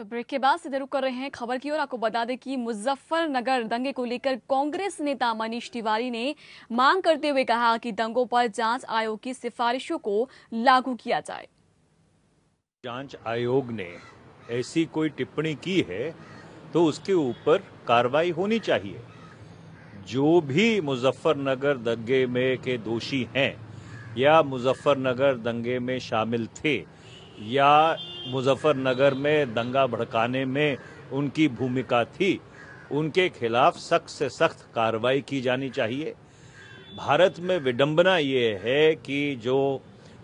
तो ब्रेक के बाद सीधे रुक कर रहे हैं खबर की ओर। आपको बता दें कि मुजफ्फरनगर दंगे को लेकर कांग्रेस नेता मनीष तिवारी ने मांग करते हुए कहा कि दंगों पर जांच आयोग की सिफारिशों को लागू किया जाए। जांच आयोग ने ऐसी कोई टिप्पणी की है तो उसके ऊपर कार्रवाई होनी चाहिए। जो भी मुजफ्फरनगर दंगे में के दोषी हैं या मुजफ्फरनगर दंगे में शामिल थे या मुजफ्फरनगर में दंगा भड़काने में उनकी भूमिका थी, उनके खिलाफ सख्त से सख्त कार्रवाई की जानी चाहिए। भारत में विडंबना ये है कि जो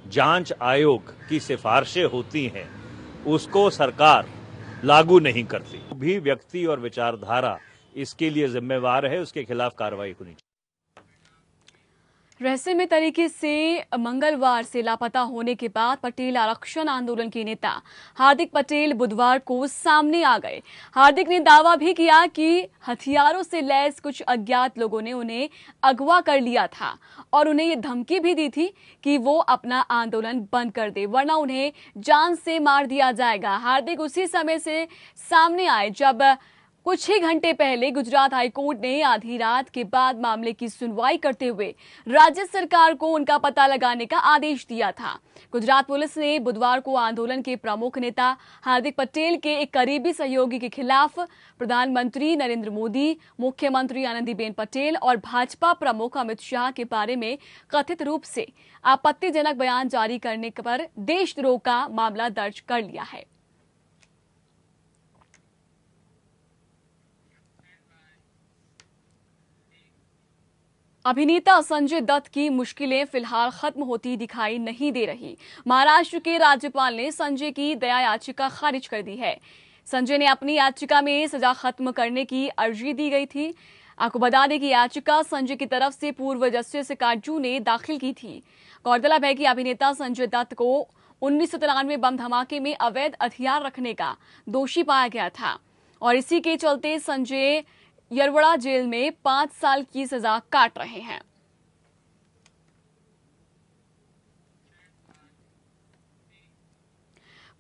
जांच आयोग की सिफारिशें होती हैं उसको सरकार लागू नहीं करती। भी व्यक्ति और विचारधारा इसके लिए जिम्मेवार है, उसके खिलाफ कार्रवाई होनी चाहिए। रहस्यमय तरीके से मंगलवार से लापता होने के बाद पटेल आरक्षण आंदोलन के नेता हार्दिक पटेल बुधवार को सामने आ गए। हार्दिक ने दावा भी किया कि हथियारों से लैस कुछ अज्ञात लोगों ने उन्हें अगवा कर लिया था और उन्हें ये धमकी भी दी थी कि वो अपना आंदोलन बंद कर दे वरना उन्हें जान से मार दिया जाएगा। हार्दिक उसी समय से सामने आए जब कुछ ही घंटे पहले गुजरात हाईकोर्ट ने आधी रात के बाद मामले की सुनवाई करते हुए राज्य सरकार को उनका पता लगाने का आदेश दिया था। गुजरात पुलिस ने बुधवार को आंदोलन के प्रमुख नेता हार्दिक पटेल के एक करीबी सहयोगी के खिलाफ प्रधानमंत्री नरेंद्र मोदी, मुख्यमंत्री आनंदीबेन पटेल और भाजपा प्रमुख अमित शाह के बारे में कथित रूप से आपत्तिजनक बयान जारी करने पर देशद्रोह का मामला दर्ज कर लिया है। अभिनेता संजय दत्त की मुश्किलें फिलहाल खत्म होती दिखाई नहीं दे रही। महाराष्ट्र के राज्यपाल ने संजय की दया याचिका खारिज कर दी है। संजय ने अपनी याचिका में सजा खत्म करने की अर्जी दी गई थी। आपको बता दें कि याचिका संजय की तरफ से पूर्व जस्टिस काजू ने दाखिल की थी। गौरतलब है कि अभिनेता संजय दत्त को 1993 बम धमाके में अवैध हथियार रखने का दोषी पाया गया था और इसी के चलते संजय यरवड़ा जेल में 5 साल की सजा काट रहे हैं।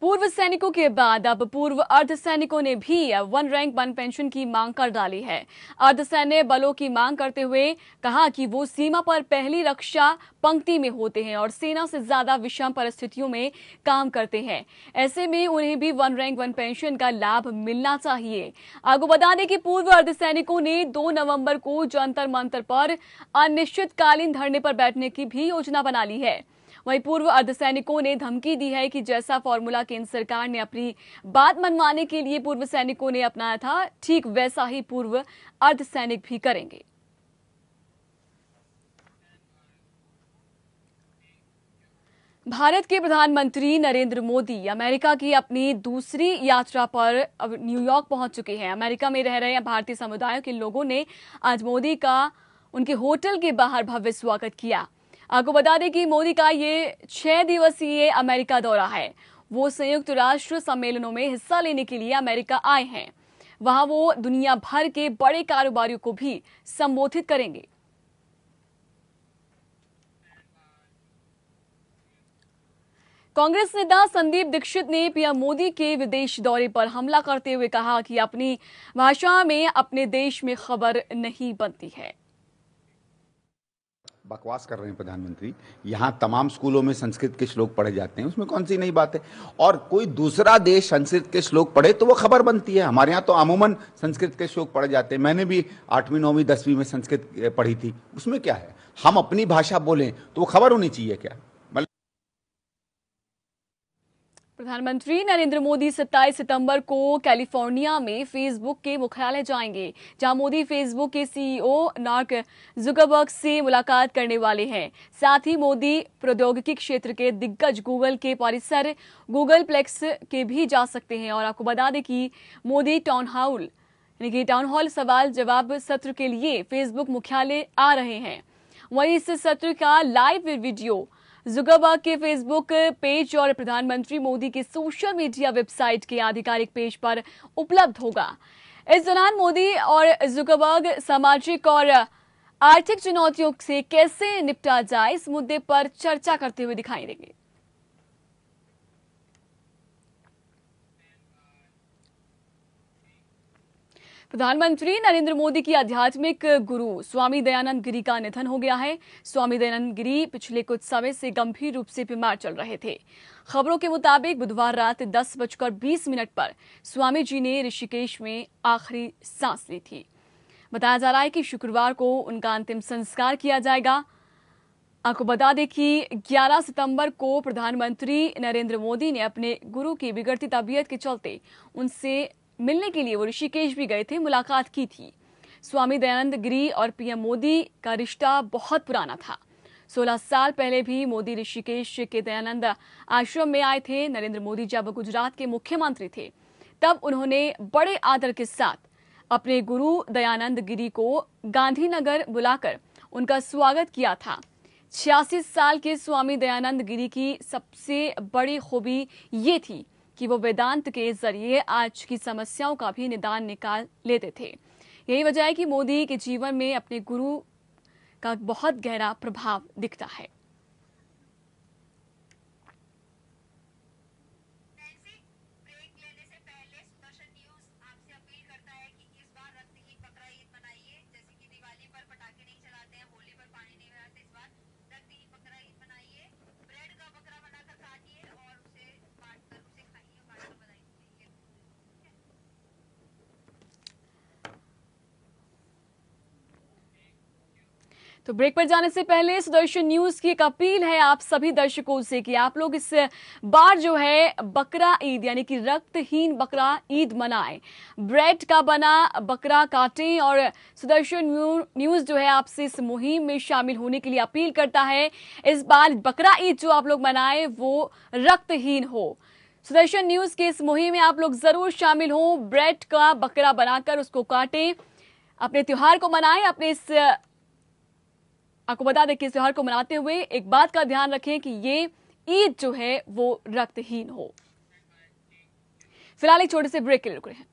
पूर्व सैनिकों के बाद अब पूर्व अर्धसैनिकों ने भी वन रैंक वन पेंशन की मांग कर डाली है। अर्धसैन्य बलों की मांग करते हुए कहा कि वो सीमा पर पहली रक्षा पंक्ति में होते हैं और सेना से ज्यादा विषम परिस्थितियों में काम करते हैं। ऐसे में उन्हें भी वन रैंक वन पेंशन का लाभ मिलना चाहिए। आपको बता दें कि पूर्व अर्धसैनिकों ने 2 नवंबर को जंतर मंतर पर अनिश्चितकालीन धरने पर बैठने की भी योजना बना ली है। वहीं पूर्व अर्धसैनिकों ने धमकी दी है कि जैसा फॉर्मूला केंद्र सरकार ने अपनी बात मनवाने के लिए पूर्व सैनिकों ने अपनाया था, ठीक वैसा ही पूर्व अर्धसैनिक भी करेंगे। भारत के प्रधानमंत्री नरेंद्र मोदी अमेरिका की अपनी दूसरी यात्रा पर अब न्यूयॉर्क पहुंच चुके हैं। अमेरिका में रह रहे भारतीय समुदाय के लोगों ने आज मोदी का उनके होटल के बाहर भव्य स्वागत किया। आपको बता दें कि मोदी का ये 6 दिवसीय अमेरिका दौरा है। वो संयुक्त राष्ट्र सम्मेलनों में हिस्सा लेने के लिए अमेरिका आए हैं। वहां वो दुनिया भर के बड़े कारोबारियों को भी संबोधित करेंगे। कांग्रेस नेता संदीप दीक्षित ने पीएम मोदी के विदेश दौरे पर हमला करते हुए कहा कि अपनी भाषा में अपने देश में खबर नहीं बनती है। बकवास कर रहे हैं प्रधानमंत्री। यहाँ तमाम स्कूलों में संस्कृत के श्लोक पढ़े जाते हैं, उसमें कौन सी नई बात है। और कोई दूसरा देश संस्कृत के श्लोक पढ़े तो वो खबर बनती है। हमारे यहाँ तो अमूमन संस्कृत के श्लोक पढ़े जाते हैं। मैंने भी 8वीं 9वीं 10वीं में संस्कृत पढ़ी थी, उसमें क्या है। हम अपनी भाषा बोलें तो वो खबर होनी चाहिए क्या। प्रधानमंत्री नरेंद्र मोदी 27 सितंबर को कैलिफोर्निया में फेसबुक के मुख्यालय जाएंगे, जहां मोदी फेसबुक के सीईओ मार्क जुकरबर्ग से मुलाकात करने वाले हैं। साथ ही मोदी प्रौद्योगिकी क्षेत्र के दिग्गज गूगल के परिसर गूगल प्लेक्स के भी जा सकते हैं। और आपको बता दें कि मोदी टाउन हॉल सवाल जवाब सत्र के लिए फेसबुक मुख्यालय आ रहे हैं। वहीं इस सत्र का लाइव वीडियो जुकरबर्ग के फेसबुक पेज और प्रधानमंत्री मोदी के सोशल मीडिया वेबसाइट के आधिकारिक पेज पर उपलब्ध होगा। इस दौरान मोदी और जुकरबर्ग सामाजिक और आर्थिक चुनौतियों से कैसे निपटा जाए, इस मुद्दे पर चर्चा करते हुए दिखाई देंगे। प्रधानमंत्री नरेंद्र मोदी की आध्यात्मिक गुरु स्वामी दयानंद गिरी का निधन हो गया है। स्वामी दयानंद गिरी पिछले कुछ समय से गंभीर रूप से बीमार चल रहे थे। खबरों के मुताबिक बुधवार रात 10:20 पर स्वामी जी ने ऋषिकेश में आखिरी सांस ली थी। बताया जा रहा है कि शुक्रवार को उनका अंतिम संस्कार किया जाएगा। आपको बता दें कि 11 सितंबर को प्रधानमंत्री नरेंद्र मोदी ने अपने गुरु की बिगड़ती तबीयत के चलते उनसे मिलने के लिए वो ऋषिकेश भी गए थे, मुलाकात की थी। स्वामी दयानंद गिरी और पीएम मोदी का रिश्ता बहुत पुराना था। 16 साल पहले भी मोदी ऋषिकेश के दयानंद आश्रम में आए थे। नरेंद्र मोदी जब गुजरात के मुख्यमंत्री थे तब उन्होंने बड़े आदर के साथ अपने गुरु दयानंद गिरी को गांधीनगर बुलाकर उनका स्वागत किया था। 86 साल के स्वामी दयानंद गिरी की सबसे बड़ी खूबी ये थी कि वो वेदांत के जरिए आज की समस्याओं का भी निदान निकाल लेते थे। यही वजह है कि मोदी के जीवन में अपने गुरु का बहुत गहरा प्रभाव दिखता है। तो ब्रेक पर जाने से पहले सुदर्शन न्यूज की एक अपील है आप सभी दर्शकों से कि आप लोग इस बार जो है बकरा ईद यानी कि रक्तहीन बकरा ईद मनाएं। ब्रेड का बना बकरा काटें और सुदर्शन न्यूज जो है आपसे इस मुहिम में शामिल होने के लिए अपील करता है। इस बार बकरा ईद जो आप लोग मनाएं वो रक्तहीन हो। सुदर्शन न्यूज के इस मुहिम में आप लोग जरूर शामिल हो। ब्रेड का बकरा बनाकर उसको काटें, अपने त्योहार को मनाएं। आपको बता दें कि इस त्योहार को मनाते हुए एक बात का ध्यान रखें कि ये ईद जो है वो रक्तहीन हो। फिलहाल एक छोटे से ब्रेक के लिए रुक रहे हैं।